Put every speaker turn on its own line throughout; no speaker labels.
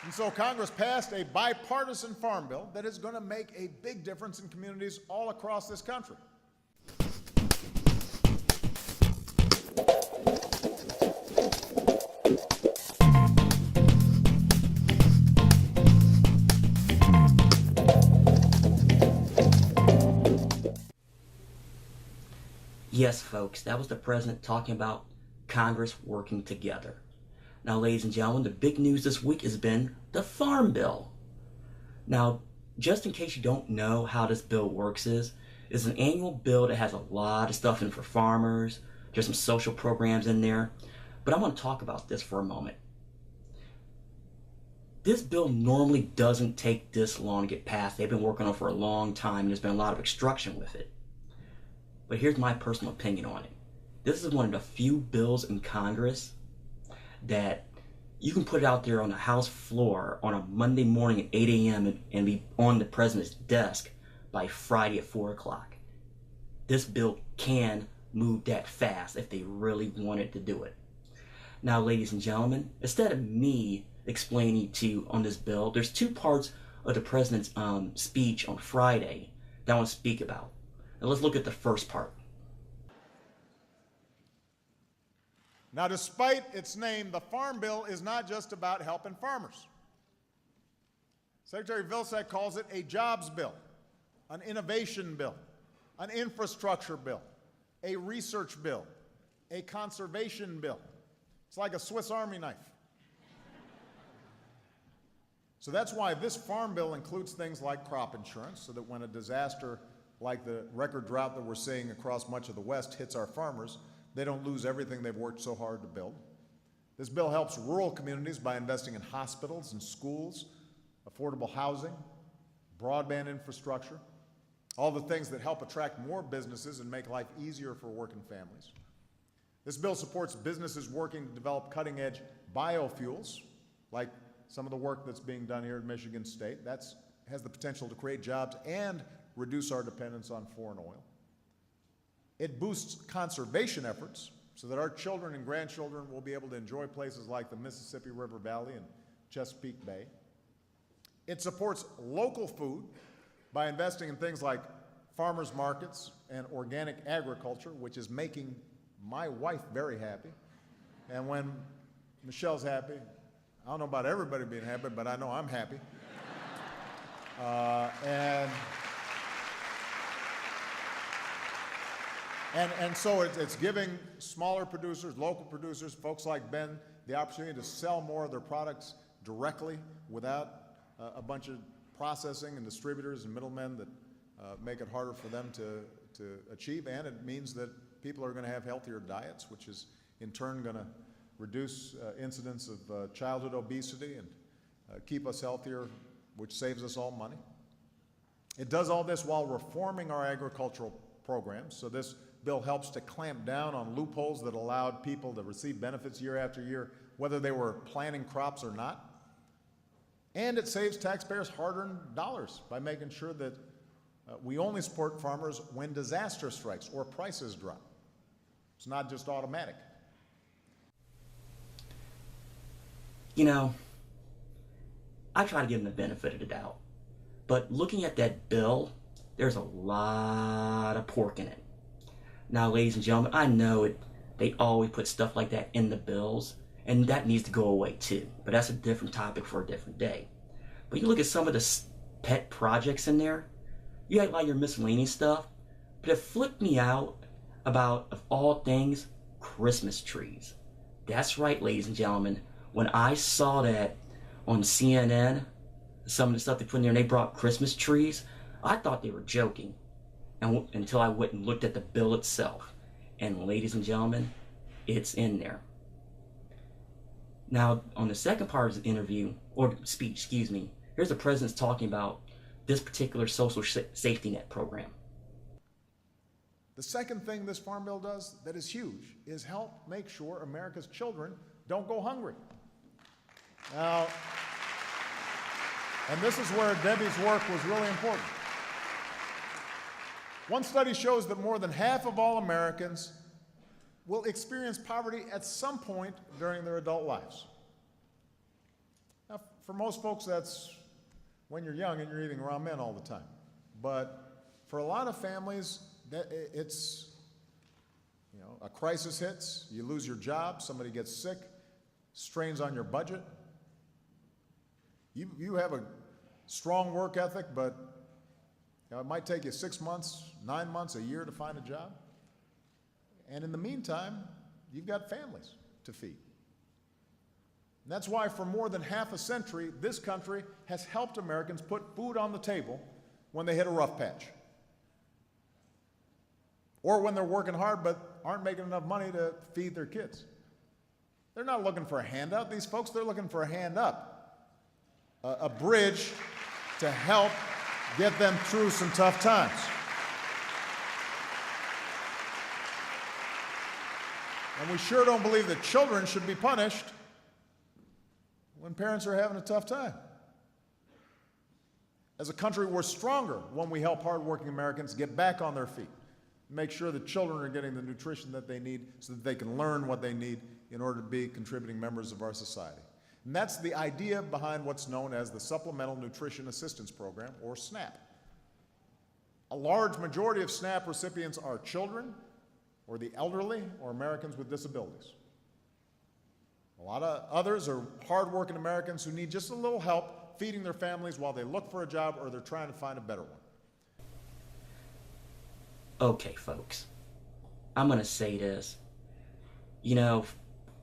And so Congress passed a bipartisan farm bill that is going to make a big difference in communities all across this country.
Yes, folks, that was the president talking about Congress working together. Now, ladies and gentlemen, the big news this week has been the Farm Bill. Now, just in case you don't know how this bill works it's an annual bill that has a lot of stuff in for farmers. There's some social programs in there. But I want to talk about this for a moment. This bill normally doesn't take this long to get passed. They've been working on it for a long time, and there's been a lot of obstruction with it. But here's my personal opinion on it. This is one of the few bills in Congress that you can put it out there on the House floor on a Monday morning at 8 a.m. and be on the president's desk by Friday at 4 o'clock. This bill can move that fast if they really wanted to do it. Now, ladies and gentlemen, instead of me explaining to you on this bill, there's two parts of the president's speech on Friday that I want to speak about. Now let's look at the first part.
Now, despite its name, the Farm Bill is not just about helping farmers. Secretary Vilsack calls it a jobs bill, an innovation bill, an infrastructure bill, a research bill, a conservation bill. It's like a Swiss Army knife. So that's why this Farm Bill includes things like crop insurance, so that when a disaster like the record drought that we're seeing across much of the West hits our farmers, they don't lose everything they've worked so hard to build. This bill helps rural communities by investing in hospitals and schools, affordable housing, broadband infrastructure, all the things that help attract more businesses and make life easier for working families. This bill supports businesses working to develop cutting-edge biofuels, like some of the work that's being done here at Michigan State. That has the potential to create jobs and reduce our dependence on foreign oil. It boosts conservation efforts so that our children and grandchildren will be able to enjoy places like the Mississippi River Valley and Chesapeake Bay. It supports local food by investing in things like farmers markets and organic agriculture, which is making my wife very happy. And when Michelle's happy, I don't know about everybody being happy, but I know I'm happy. And so it's giving smaller producers, local producers, folks like Ben, the opportunity to sell more of their products directly without a bunch of processing and distributors and middlemen that make it harder for them to achieve. And it means that people are going to have healthier diets, which is in turn going to reduce incidence of childhood obesity and keep us healthier, which saves us all money. It does all this while reforming our agricultural programs. So this bill helps to clamp down on loopholes that allowed people to receive benefits year after year, whether they were planting crops or not. And it saves taxpayers hard-earned dollars by making sure that we only support farmers when disaster strikes or prices drop. It's not just automatic.
You know, I try to give them the benefit of the doubt. But looking at that bill, there's a lot of pork in it. Now, ladies and gentlemen, I know they always put stuff like that in the bills, and that needs to go away too. But that's a different topic for a different day. But you look at some of the pet projects in there, you have like your miscellaneous stuff, but it flipped me out about, of all things, Christmas trees. That's right, ladies and gentlemen. When I saw that on CNN, some of the stuff they put in there, and they brought Christmas trees, I thought they were joking. Until I went and looked at the bill itself. And ladies and gentlemen, it's in there. Now, on the second part of the interview, or speech, excuse me, here's the president talking about this particular social safety net program.
The second thing this Farm Bill does that is huge is help make sure America's children don't go hungry. Now, and this is where Debbie's work was really important. One study shows that more than half of all Americans will experience poverty at some point during their adult lives. Now, For most folks, that's when you're young and you're eating ramen all the time. But for a lot of families, it's, a crisis hits, you lose your job, somebody gets sick, strains on your budget. You have a strong work ethic, but it might take you 6 months, 9 months, a year to find a job. And in the meantime, you've got families to feed. And that's why for more than half a century, this country has helped Americans put food on the table when they hit a rough patch. Or when they're working hard but aren't making enough money to feed their kids. They're not looking for a handout, these folks, they're looking for a hand up. A bridge to help get them through some tough times. And we sure don't believe that children should be punished when parents are having a tough time. As a country, we're stronger when we help hardworking Americans get back on their feet, make sure that children are getting the nutrition that they need so that they can learn what they need in order to be contributing members of our society. And that's the idea behind what's known as the Supplemental Nutrition Assistance Program, or SNAP. A large majority of SNAP recipients are children, or the elderly, or Americans with disabilities. A lot of others are hardworking Americans who need just a little help feeding their families while they look for a job or they're trying to find a better one.
Okay, folks, I'm going to say this.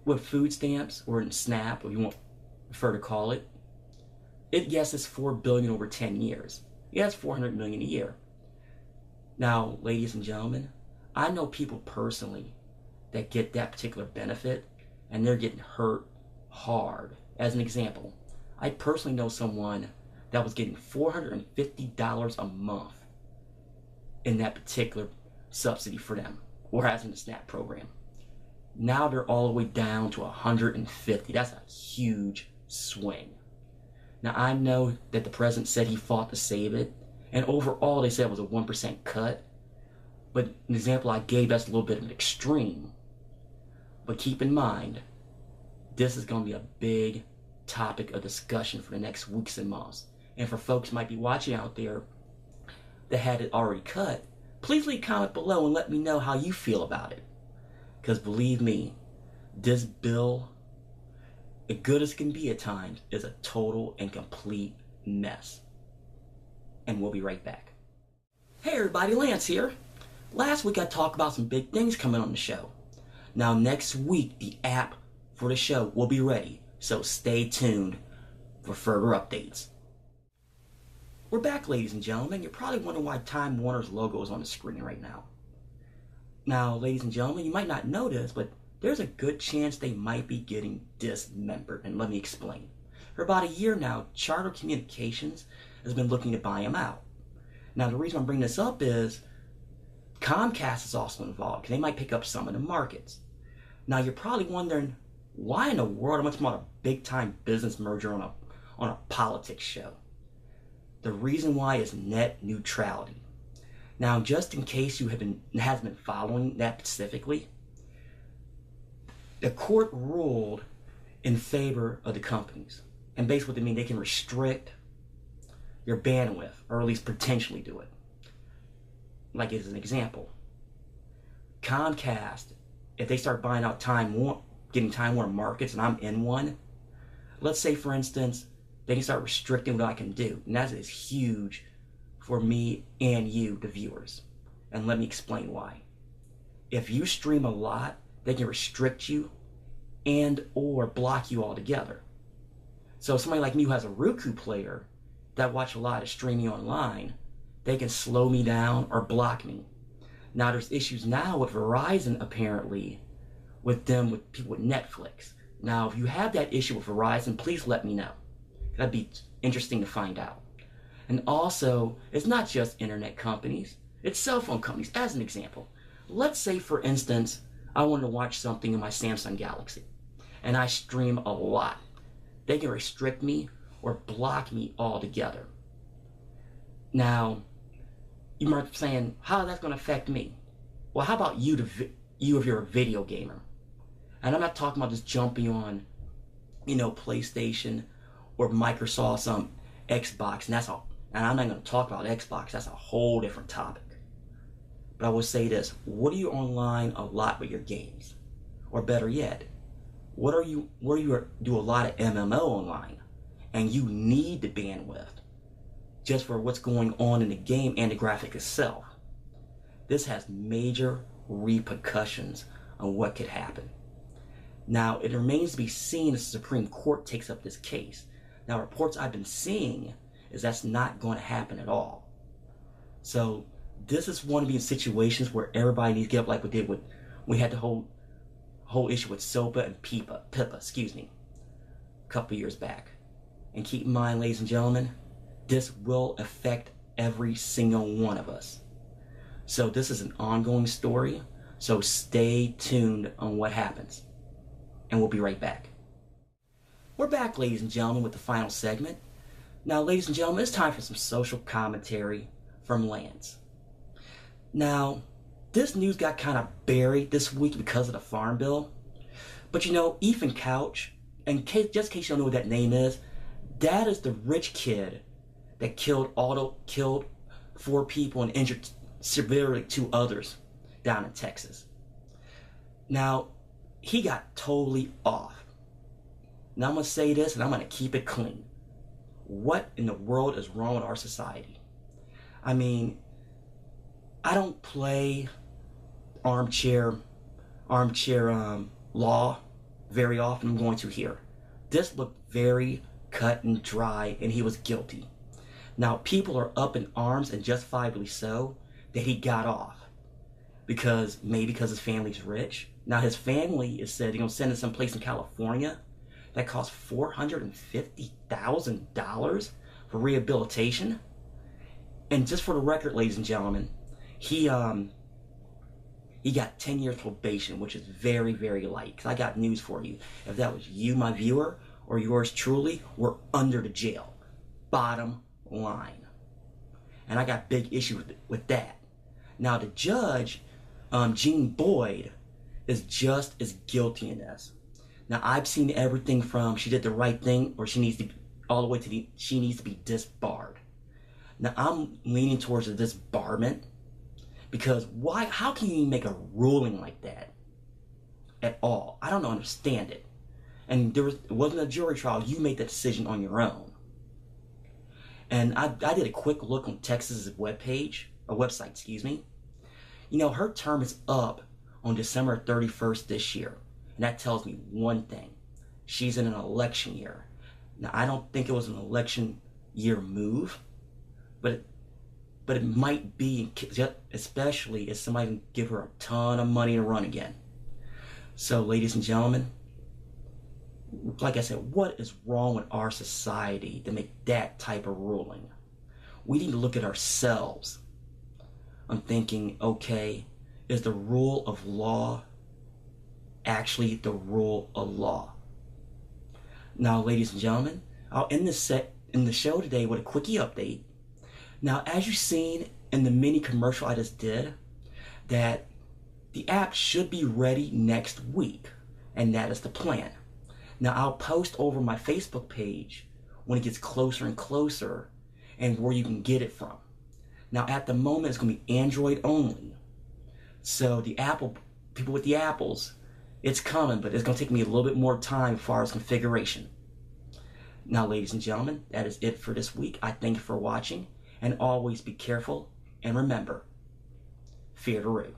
With food stamps, or in SNAP, or you want prefer to call it, yes, it's $4 billion over 10 years. Yeah, it's $400 million a year. Now, ladies and gentlemen, I know people personally that get that particular benefit, and they're getting hurt hard. As an example, I personally know someone that was getting $450 a month in that particular subsidy for them, whereas in the SNAP program. Now they're all the way down to $150. That's a huge swing. Now I know that the president said he fought to save it, and overall they said it was a 1% cut. But an example I gave, that's a little bit of an extreme. But keep in mind, this is going to be a big topic of discussion for the next weeks and months. And for folks who might be watching out there that had it already cut, please leave a comment below and let me know how you feel about it. Because believe me, this bill, as good as it can be at times, is a total and complete mess. And we'll be right back. Hey everybody, Lance here. Last week I talked about some big things coming on the show. Now next week, the app for the show will be ready, so stay tuned for further updates. We're back, ladies and gentlemen. You're probably wondering why Time Warner's logo is on the screen right now. Now, ladies and gentlemen, you might not know this, but there's a good chance they might be getting dismembered, and let me explain. For about a year now, Charter Communications has been looking to buy them out. Now, the reason I'm bringing this up is Comcast is also involved, because they might pick up some of the markets. Now, you're probably wondering, why in the world am I talking about a big-time business merger on a politics show? The reason why is net neutrality. Now, just in case you hasn't been following that specifically, the court ruled in favor of the companies. And basically what they mean, they can restrict your bandwidth, or at least potentially do it. Like as an example, Comcast, if they start buying out getting Time Warner markets, and I'm in one, let's say for instance, they can start restricting what I can do. And that is huge for me and you, the viewers. And let me explain why. If you stream a lot, they can restrict you and or block you altogether. So somebody like me who has a Roku player that watch a lot of streaming online, they can slow me down or block me. Now there's issues now with Verizon apparently, with people with Netflix. Now if you have that issue with Verizon, please let me know. That'd be interesting to find out. And also, it's not just internet companies, it's cell phone companies. As an example, let's say for instance, I want to watch something in my Samsung Galaxy, and I stream a lot. They can restrict me or block me altogether. Now, you might be saying, how is that going to affect me? Well, how about you if you're a video gamer? And I'm not talking about just jumping on, PlayStation or Microsoft's Xbox, and that's all. And I'm not going to talk about Xbox. That's a whole different topic. But I will say this: what are you online a lot with your games, or better yet, what are you do a lot of MMO online, and you need the bandwidth just for what's going on in the game and the graphic itself. This has major repercussions on what could happen. Now, it remains to be seen as the Supreme Court takes up this case. Now, reports I've been seeing is that's not going to happen at all. So, this is one of these situations where everybody needs to get up like we did with, we had the whole issue with SOPA and Pippa, a couple years back. And keep in mind, ladies and gentlemen, this will affect every single one of us. So this is an ongoing story, so stay tuned on what happens. And we'll be right back. We're back, ladies and gentlemen, with the final segment. Now, ladies and gentlemen, it's time for some social commentary from Lance. Now, this news got kind of buried this week because of the Farm Bill. But you know, Ethan Couch, and just in case you don't know what that name is, that is the rich kid that killed 4 people and injured severely 2 others down in Texas. Now, he got totally off. Now I'm going to say this, and I'm going to keep it clean. What in the world is wrong with our society? I mean, I don't play armchair law very often. I'm going to here. This looked very cut and dry, and he was guilty. Now, people are up in arms, and justifiably so, that he got off. Because his family's rich. Now, his family is said they're going to send him someplace in California that costs $450,000 for rehabilitation. And just for the record, ladies and gentlemen, he got 10 years probation, which is very, very light. Because I got news for you. If that was you, my viewer, or yours truly, we're under the jail. Bottom line. And I got big issue with that. Now the judge, Jean Boyd, is just as guilty in this. Now I've seen everything from she did the right thing, or she needs to, all the way to she needs to be disbarred. Now I'm leaning towards the disbarment, because how can you make a ruling like that at all? I don't understand it. And it wasn't a jury trial. You made that decision on your own. And I did a quick look on Texas's website. You know, her term is up on December 31st this year. And that tells me one thing. She's in an election year. Now, I don't think it was an election year move, but it might be, especially if somebody can give her a ton of money to run again. So, ladies and gentlemen, like I said, what is wrong with our society to make that type of ruling? We need to look at ourselves. I'm thinking, okay, is the rule of law actually the rule of law? Now, ladies and gentlemen, I'll end the show today with a quickie update. Now, as you've seen in the mini commercial I just did, that the app should be ready next week, and that is the plan. Now, I'll post over my Facebook page when it gets closer and closer and where you can get it from. Now, at the moment, it's going to be Android only. So people with the Apples, it's coming, but it's going to take me a little bit more time as far as configuration. Now, ladies and gentlemen, that is it for this week. I thank you for watching, and always be careful, and remember, fear the root.